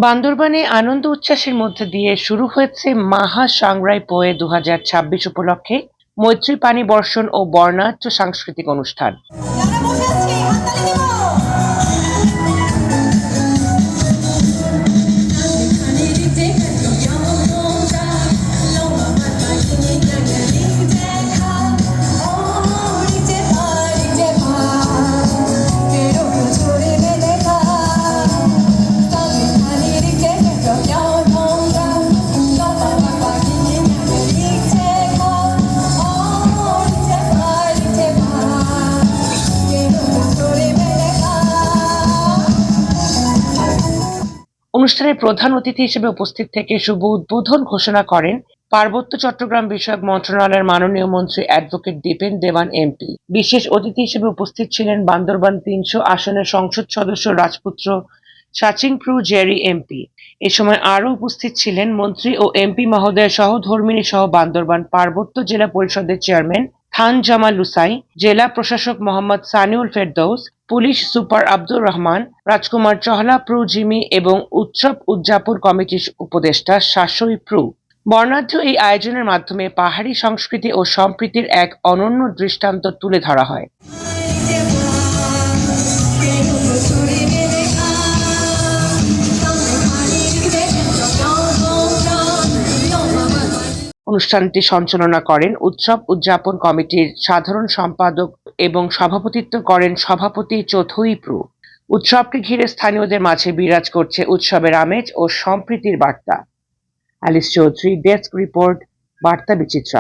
বান্দরবানে আনন্দ উচ্ছ্বাসের মধ্যে দিয়ে শুরু হয়েছে মাহা সাংরাই পোয়ে 2026 উপলক্ষে মৈত্রী পানি বর্ষণ ও বর্ণাঢ্য সাংস্কৃতিক অনুষ্ঠান। অনুষ্ঠানে প্রধান অতিথি হিসেবে উপস্থিত থেকে শুভ উদ্বোধন ঘোষণা করেন পার্বত্য চট্টগ্রাম বিষয়ক মন্ত্রণালয়ের মাননীয় মন্ত্রী অ্যাডভোকেট দীপেন দেওয়ান এমপি। বিশেষ অতিথি হিসেবে উপস্থিত ছিলেন বান্দরবান ৩০০ আসনের সংসদ সদস্য রাজপুত্র সাচিংপ্রু জেরি এমপি। এ সময় আরও উপস্থিত ছিলেন মন্ত্রী ও এমপি মহোদয়ের সহধর্মিণী সহ বান্দরবান পার্বত্য জেলা পরিষদের চেয়ারম্যান খান জামাল লুসাই, জেলা প্রশাসক মোহাম্মদ সানিউল ফেরদৌস, পুলিশ সুপার আব্দুর রহমান, রাজকুমার চহলা প্রু জিমি এবং উৎসব উদযাপন কমিটির উপদেষ্টা শাসই প্রু। বর্ণাঢ্য এই আয়োজনের মাধ্যমে পাহাড়ি সংস্কৃতি ও সম্প্রীতির এক অনন্য দৃষ্টান্ত তুলে ধরা হয়। অনুষ্ঠানটি সঞ্চালনা করেন উৎসব উদযাপন কমিটির সাধারণ সম্পাদক এবং সভাপতিত্ব করেন সভাপতি চৌধুরী প্রু। উৎসবকে ঘিরে স্থানীয়দের মাঝে বিরাজ করছে উৎসবের আমেজ ও সম্প্রীতির বার্তা। অ্যালিস চৌধুরী, ডেস্ক রিপোর্ট, বার্তা বিচিত্রা।